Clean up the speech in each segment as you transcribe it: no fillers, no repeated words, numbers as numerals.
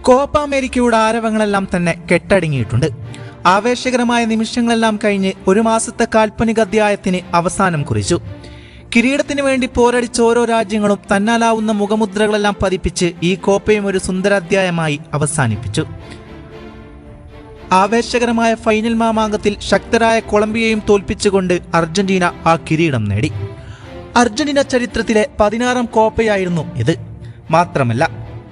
Copa അമേരിക്കയുടെ ആരവങ്ങളെല്ലാം തന്നെ കെട്ടടങ്ങിയിട്ടുണ്ട്. ആവേശകരമായ നിമിഷങ്ങളെല്ലാം കഴിഞ്ഞ് ഒരു മാസത്തെ കാൽപ്പനിക അധ്യായത്തിന് അവസാനം കുറിച്ചു. കിരീടത്തിന് വേണ്ടി പോരടിച്ച ഓരോ രാജ്യങ്ങളും തന്നാലാവുന്ന മുഖമുദ്രകളെല്ലാം പതിപ്പിച്ച് ഈ കോപ്പയും ഒരു സുന്ദരാധ്യായമായി അവസാനിപ്പിച്ചു. ആവേശകരമായ ഫൈനൽ മാമാങ്കത്തിൽ ശക്തരായ കൊളംബിയയും തോൽപ്പിച്ചുകൊണ്ട് അർജന്റീന ആ കിരീടം നേടി. അർജന്റീന ചരിത്രത്തിലെ 16ാം കോപ്പയായിരുന്നു ഇത്. മാത്രമല്ല,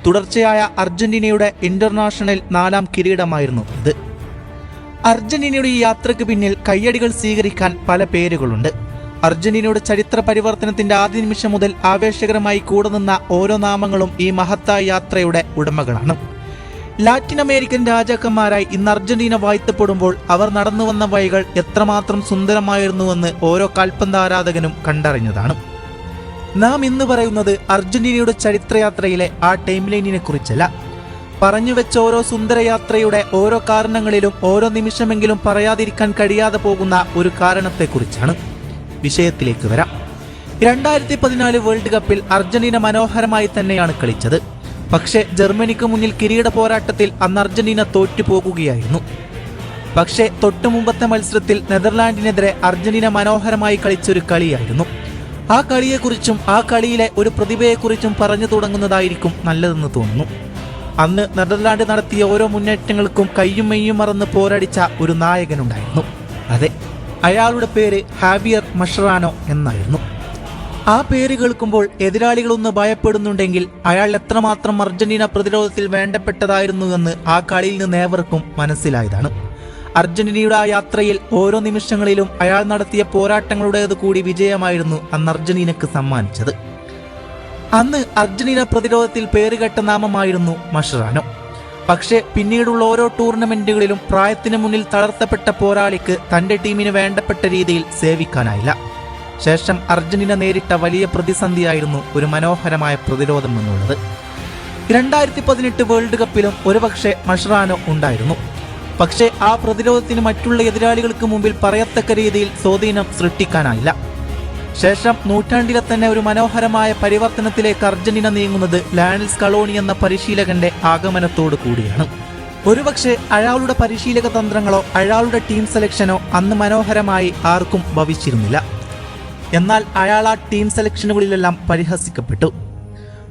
തുടർച്ചയായ അർജന്റീനയുടെ ഇന്റർനാഷണൽ 4ാം കിരീടമായിരുന്നു ഇത്. അർജന്റീനയുടെ ഈ യാത്രയ്ക്ക് പിന്നിൽ കയ്യടികൾ സ്വീകരിക്കാൻ പല പേരുകളുണ്ട്. അർജന്റീനയുടെ ചരിത്ര പരിവർത്തനത്തിന്റെ ആദ്യ നിമിഷം മുതൽ ആവേശകരമായി കൂടെ നിന്ന ഓരോ നാമങ്ങളും ഈ മഹത്തായ യാത്രയുടെ ഉടമകളാണ്. ലാറ്റിൻ അമേരിക്കൻ രാജാക്കന്മാരായി ഇന്ന് അർജന്റീന വാഴ്ത്തപ്പെടുമ്പോൾ അവർ നടന്നു വന്ന വഴികൾ എത്രമാത്രം സുന്ദരമായിരുന്നുവെന്ന് ഓരോ കാൽപന്ത് ആരാധകനും കണ്ടറിഞ്ഞതാണ്. നാം ഇന്ന് പറയുന്നത് അർജന്റീനയുടെ ചരിത്രയാത്രയിലെ ആ ടൈം ലൈനിനെ കുറിച്ചല്ല, പറഞ്ഞുവെച്ച ഓരോ സുന്ദരയാത്രയുടെ ഓരോ കാരണങ്ങളിലും ഓരോ നിമിഷമെങ്കിലും പറയാതിരിക്കാൻ കഴിയാതെ പോകുന്ന ഒരു കാരണത്തെക്കുറിച്ചാണ്. വിഷയത്തിലേക്ക് വരാം. 2014 വേൾഡ് കപ്പിൽ അർജന്റീന മനോഹരമായി തന്നെയാണ് കളിച്ചത്. പക്ഷേ ജർമ്മനിക്ക് മുന്നിൽ കിരീട പോരാട്ടത്തിൽ അന്ന് അർജന്റീന തോറ്റുപോകുകയായിരുന്നു. പക്ഷേ തൊട്ടു മുമ്പത്തെ മത്സരത്തിൽ നെതർലാൻഡിനെതിരെ അർജന്റീന മനോഹരമായി കളിച്ചൊരു കളിയായിരുന്നു. ആ കളിയെക്കുറിച്ചും ആ കളിയിലെ ഒരു പ്രതിഭയെക്കുറിച്ചും പറഞ്ഞു തുടങ്ങുന്നതായിരിക്കും നല്ലതെന്ന് തോന്നുന്നു. അന്ന് നെതർലാൻഡ് നടത്തിയ ഓരോ മുന്നേറ്റങ്ങൾക്കും കയ്യും മെയ്യും മറന്ന് പോരടിച്ച ഒരു നായകനുണ്ടായിരുന്നു. അതെ, അയാളുടെ പേര് ഹാവിയർ മഷറാനോ എന്നായിരുന്നു. ആ പേര് കേൾക്കുമ്പോൾ എതിരാളികളൊന്ന് ഭയപ്പെടുന്നുണ്ടെങ്കിൽ അയാൾ എത്രമാത്രം അർജന്റീന പ്രതിരോധത്തിൽ വേണ്ടപ്പെട്ടതായിരുന്നുവെന്ന് ആ കളിയിൽ നിന്ന് ഏവർക്കും മനസ്സിലായതാണ്. അർജന്റീനയുടെ ആ യാത്രയിൽ ഓരോ നിമിഷങ്ങളിലും അയാൾ നടത്തിയ പോരാട്ടങ്ങളുടേത് കൂടി വിജയമായിരുന്നു അന്ന് അർജന്റീനക്ക് സമ്മാനിച്ചത്. അന്ന് അർജന്റീന പ്രതിരോധത്തിൽ പേരുകെട്ട നാമമായിരുന്നു മഷറാനോ. പക്ഷേ പിന്നീടുള്ള ഓരോ ടൂർണമെന്റുകളിലും പ്രായത്തിന് മുന്നിൽ തളർത്തപ്പെട്ട പോരാളിക്ക് തന്റെ ടീമിന് വേണ്ടപ്പെട്ട രീതിയിൽ സേവിക്കാനായില്ല. ശേഷം അർജന്റീന നേരിട്ട വലിയ പ്രതിസന്ധിയായിരുന്നു ഒരു മനോഹരമായ പ്രതിരോധം എന്നുള്ളത്. 2018 വേൾഡ് കപ്പിലും ഒരുപക്ഷെ മഷറാനോ ഉണ്ടായിരുന്നു. പക്ഷേ ആ പ്രതിരോധത്തിന് മറ്റുള്ള എതിരാളികൾക്ക് മുമ്പിൽ പറയത്തക്ക രീതിയിൽ സ്വാധീനം സൃഷ്ടിക്കാനായില്ല. ശേഷം നൂറ്റാണ്ടിലെ തന്നെ ഒരു മനോഹരമായ പരിവർത്തനത്തിലേക്ക് അർജന്റീന നീങ്ങുന്നത് ലയണൽ സ്കലോണി എന്ന പരിശീലകന്റെ ആഗമനത്തോടു കൂടിയാണ്. ഒരുപക്ഷെ അയാളുടെ പരിശീലക തന്ത്രങ്ങളോ അയാളുടെ ടീം സെലക്ഷനോ അന്ന് മനോഹരമായി ആർക്കും ഭവിച്ചിരുന്നില്ല. എന്നാൽ അയാൾ ആ ടീം സെലക്ഷനുകളിലെല്ലാം പരിഹസിക്കപ്പെട്ടു.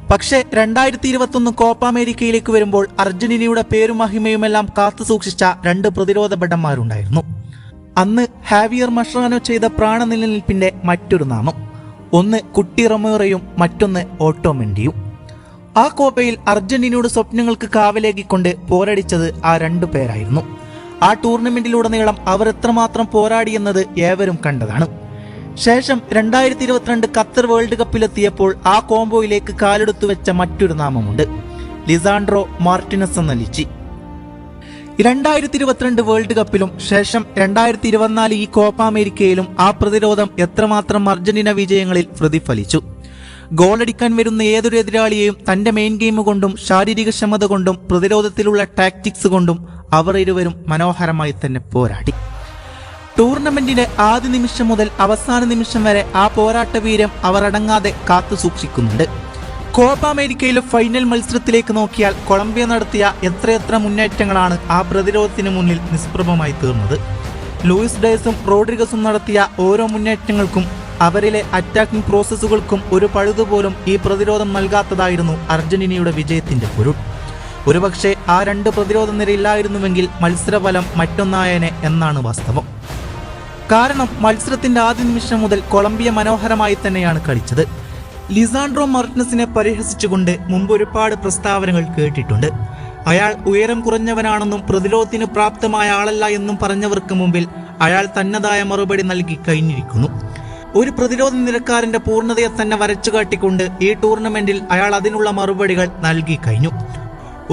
പക്ഷേ 2021 കോപ്പ അമേരിക്കയിലേക്ക് വരുമ്പോൾ അർജന്റീനയുടെ പേരും മഹിമയുമെല്ലാം കാത്തു സൂക്ഷിച്ച 2 പ്രതിരോധ ഭടന്മാരുണ്ടായിരുന്നു. അന്ന് ഹാവിയർ മഷറാനോ ചെയ്ത പ്രാണനിലനിൽപ്പിന്റെ മറ്റൊരു നാമം, ഒന്ന് കുട്ടി റൊമേറോയും മറ്റൊന്ന് ഓട്ടോമെൻഡിയും. ആ കോപ്പയിൽ അർജന്റീനയുടെ സ്വപ്നങ്ങൾക്ക് കാവലേകിക്കൊണ്ട് പോരടിച്ചത് ആ 2 പേരായിരുന്നു. ആ ടൂർണമെന്റിലുടനീളം അവർ എത്രമാത്രം പോരാടിയെന്നത് ഏവരും കണ്ടതാണ്. ശേഷം 2022 ഖത്തർ വേൾഡ് കപ്പിലെത്തിയപ്പോൾ ആ കോംബോയിലേക്ക് കാലെടുത്തു വെച്ച മറ്റൊരു നാമമുണ്ട്, ലിസാൻഡ്രോ മാർട്ടിനസ് എന്ന ലിച്ചി. 2022 വേൾഡ് കപ്പിലും ശേഷം 2024 ഈ കോപ്പ അമേരിക്കയിലും ആ പ്രതിരോധം എത്രമാത്രം അർജന്റീന വിജയങ്ങളിൽ പ്രതിഫലിച്ചു. ഗോളടിക്കാൻ വരുന്ന ഏതൊരു എതിരാളിയെയും തന്റെ മെയിൻ ഗെയിം കൊണ്ടും ശാരീരിക ക്ഷമത കൊണ്ടും പ്രതിരോധത്തിലുള്ള ടാക്ടിക്സ് കൊണ്ടും അവർ ഇരുവരും മനോഹരമായി തന്നെ പോരാടി. ടൂർണമെന്റിന്റെ ആദ്യ നിമിഷം മുതൽ അവസാന നിമിഷം വരെ ആ പോരാട്ട വീര്യം അവർ അടങ്ങാതെ കാത്തു സൂക്ഷിക്കുന്നുണ്ട്. കോപ്പ അമേരിക്കയിലെ ഫൈനൽ മത്സരത്തിലേക്ക് നോക്കിയാൽ കൊളംബിയ നടത്തിയ എത്രയെത്ര മുന്നേറ്റങ്ങളാണ് ആ പ്രതിരോധത്തിന് മുന്നിൽ നിഷ്പ്രഭമായി തീർന്നത്. ലൂയിസ് ഡയസും റോഡ്രിഗസും നടത്തിയ ഓരോ മുന്നേറ്റങ്ങൾക്കും അവരിലെ അറ്റാക്കിംഗ് പ്രോസസ്സുകൾക്കും ഒരു പഴുതുപോലും ഈ പ്രതിരോധം നൽകാത്തതായിരുന്നു അർജന്റീനയുടെ വിജയത്തിന്റെ പൊരുൾ. ഒരുപക്ഷെ ആ 2 പ്രതിരോധ നിരയില്ലായിരുന്നുവെങ്കിൽ മത്സരഫലം മറ്റൊന്നായേനെ എന്നാണ് വാസ്തവം. കാരണം മത്സരത്തിന്റെ ആദ്യ നിമിഷം മുതൽ കൊളംബിയ മനോഹരമായി തന്നെയാണ് കളിച്ചത്. ലിസാൻഡ്രോ മാർട്ടിനസിനെ പരിഹസിച്ചുകൊണ്ട് മുമ്പ് ഒരുപാട് പ്രസ്താവനകൾ കേട്ടിട്ടുണ്ട്. അയാൾ ഉയരം കുറഞ്ഞവനാണെന്നും പ്രതിരോധത്തിന് പ്രാപ്തമായ ആളല്ല എന്നും പറഞ്ഞവർക്ക് മുമ്പിൽ അയാൾ തന്നതായ മറുപടി നൽകി കഴിഞ്ഞിരിക്കുന്നു. ഒരു പ്രതിരോധ നിരക്കാരന്റെ പൂർണ്ണതയെ തന്നെ വരച്ചു കാട്ടിക്കൊണ്ട് ഈ ടൂർണമെന്റിൽ അയാൾ അതിനുള്ള മറുപടികൾ നൽകി കഴിഞ്ഞു.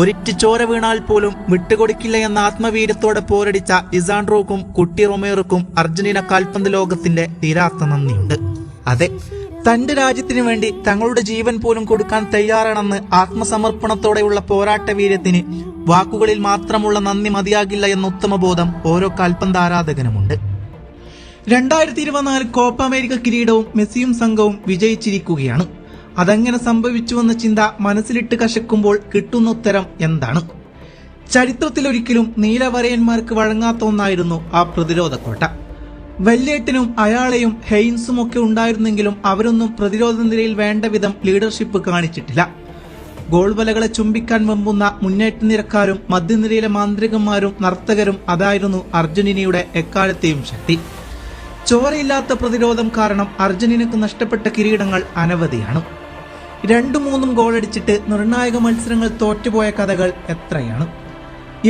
ഒരിറ്റ് ചോര വീണാൽ പോലും വിട്ടുകൊടുക്കില്ല എന്ന ആത്മവീര്യത്തോടെ പോരടിച്ച ലിസാൻഡ്രോക്കും കുട്ടി റൊമേറോക്കും അർജന്റീന കാൽപന്ത് ലോകത്തിന്റെ തീരാത്ത നന്ദിയുണ്ട്. അതെ, തന്റെ രാജ്യത്തിനു വേണ്ടി തങ്ങളുടെ ജീവൻ പോലും കൊടുക്കാൻ തയ്യാറാണെന്ന് ആത്മസമർപ്പണത്തോടെയുള്ള പോരാട്ട വീര്യത്തിന് വാക്കുകളിൽ മാത്രമുള്ള നന്ദി മതിയാകില്ല എന്ന ഉത്തമബോധം ഓരോ കാൽപന്ത് ആരാധകനുമുണ്ട്. 2024 കോപ്പ അമേരിക്ക കിരീടവും മെസ്സിയും സംഘവും വിജയിച്ചിരിക്കുകയാണ്. അതെങ്ങനെ സംഭവിച്ചുവെന്ന ചിന്ത മനസ്സിലിട്ട് കശക്കുമ്പോൾ കിട്ടുന്ന ഉത്തരം എന്താണ്? ചരിത്രത്തിലൊരിക്കലും നീലവരയന്മാർക്ക് വഴങ്ങാത്ത ഒന്നായിരുന്നു ആ പ്രതിരോധ കോട്ട. വല്യേട്ടനും അയാളെയും ഹെയ്ൻസും ഒക്കെ ഉണ്ടായിരുന്നെങ്കിലും അവരൊന്നും പ്രതിരോധ നിരയിൽ വേണ്ട വിധം ലീഡർഷിപ്പ് കാണിച്ചിട്ടില്ല. ഗോൾ വലകളെ ചുംബിക്കാൻ വെമ്പുന്ന മുന്നേറ്റ നിരക്കാരും മധ്യനിരയിലെ മാന്ത്രികന്മാരും നർത്തകരും അതായിരുന്നു അർജന്റീനയുടെ എക്കാലത്തെയും ശക്തി. ചോരയില്ലാത്ത പ്രതിരോധം കാരണം അർജന്റീനക്ക് നഷ്ടപ്പെട്ട കിരീടങ്ങൾ അനവധിയാണ്. 2-3 ഗോളടിച്ചിട്ട് നിർണായക മത്സരങ്ങൾ തോറ്റുപോയ കഥകൾ എത്രയാണ്.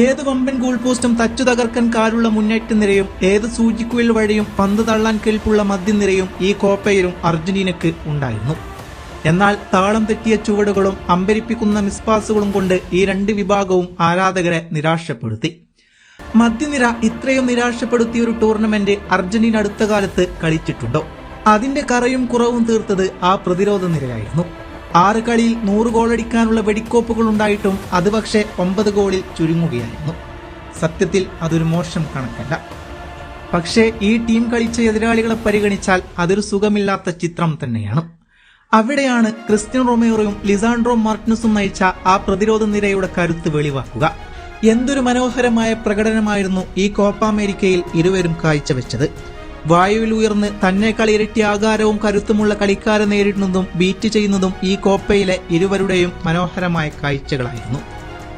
ഏത് വമ്പൻ ഗോൾ പോസ്റ്റും തച്ചു തകർക്കാൻ കാലുള്ള മുന്നേറ്റ നിരയും ഏത് സൂചിക്കുഴൽ വഴിയും പന്ത് തള്ളാൻ കെൽപ്പുള്ള മധ്യനിരയും ഈ കോപ്പയിലും അർജന്റീനക്ക് ഉണ്ടായിരുന്നു. എന്നാൽ താളം തെറ്റിയ ചുവടുകളും അമ്പരിപ്പിക്കുന്ന മിസ്പാസുകളും കൊണ്ട് ഈ 2 വിഭാഗവും ആരാധകരെ നിരാശപ്പെടുത്തി. മധ്യനിര ഇത്രയും നിരാശപ്പെടുത്തിയ ഒരു ടൂർണമെന്റ് അർജന്റീന അടുത്ത കാലത്ത് കളിച്ചിട്ടുണ്ടോ? അതിന്റെ കറയും കുറവും തീർത്തത് ആ പ്രതിരോധ നിരയായിരുന്നു. 6 കളിയിൽ 100 ഗോളടിക്കാനുള്ള വെടിക്കോപ്പുകൾ ഉണ്ടായിട്ടും അത് പക്ഷേ 9 ഗോളിൽ ചുരുങ്ങുകയായിരുന്നു. സത്യത്തിൽ അതൊരു മോശം കണക്കല്ല. പക്ഷേ ഈ ടീം കളിച്ച എതിരാളികളെ പരിഗണിച്ചാൽ അതൊരു സുഖമില്ലാത്ത ചിത്രം തന്നെയാണ്. അവിടെയാണ് ക്രിസ്ത്യൻ റൊമേറോയും ലിസാൻഡ്രോ മാർട്ടിനസും നയിച്ച ആ പ്രതിരോധ നിരയുടെ കരുത്ത് വെളിവാക്കുക. എന്തൊരു മനോഹരമായ പ്രകടനമായിരുന്നു ഈ കോപ്പ അമേരിക്കയിൽ ഇരുവരും കാഴ്ചവെച്ചത്. വായുവിൽ ഉയർന്ന് തന്നേക്കാൾ ഇരട്ടി ആകാരവും കരുത്തുമുള്ള കളിക്കാരെ നേരിടുന്നതും ബീറ്റ് ചെയ്യുന്നതും ഈ കോപ്പയിലെ ഇരുവരുടെയും മനോഹരമായ കാഴ്ചകളായിരുന്നു.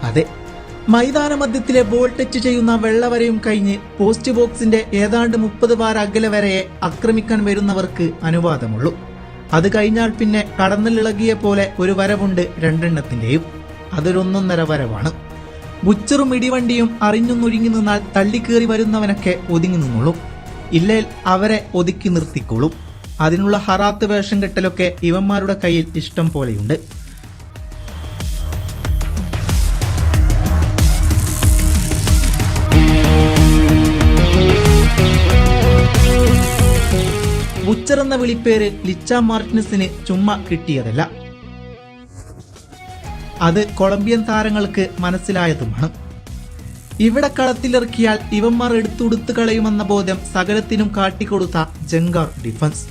അതെ, മൈതാന മധ്യത്തിലെ ബോൾ ടച്ച് ചെയ്യുന്ന വെള്ളവരയും കഴിഞ്ഞ് പോസ്റ്റ് ബോക്സിന്റെ ഏതാണ്ട് 30 വാര അകലെ വരെയെ ആക്രമിക്കാൻ വരുന്നവർക്ക് അനുവാദമുള്ളൂ. അത് കഴിഞ്ഞാൽ പിന്നെ കടന്നലിളകിയ പോലെ ഒരു വരവുണ്ട് 2 എണ്ണത്തിന്റെയും. അതൊരു 1.5 വരവാണ്. ബുച്ചറും ഇടിവണ്ടിയും അറിഞ്ഞൊന്നൊഴുങ്ങി നിന്നാൽ തള്ളിക്കേറി വരുന്നവനൊക്കെ ഒതുങ്ങി നിന്നോളും. ഇല്ലേൽ അവരെ ഒതുക്കി നിർത്തിക്കോളും. അതിനുള്ള ഹറാത്ത് വേഷം കെട്ടലൊക്കെ ഇവന്മാരുടെ കയ്യിൽ ഇഷ്ടം പോലെയുണ്ട്. ബുച്ചർ എന്ന വിളിപ്പേര് ലിച്ച മാർട്ടിനസിന് ചുമ്മാ കിട്ടിയതല്ല. അത് കൊളംബിയൻ താരങ്ങൾക്ക് മനസ്സിലായതുമാണ്. ഇവിടെ കളത്തിലിറക്കിയാൽ ഇവന്മാർ എടുത്തുടുത്തു കളയുമെന്ന ബോധ്യം സകലത്തിനും കാട്ടിക്കൊടുത്ത ജങ്കാർ ഡിഫൻസ്.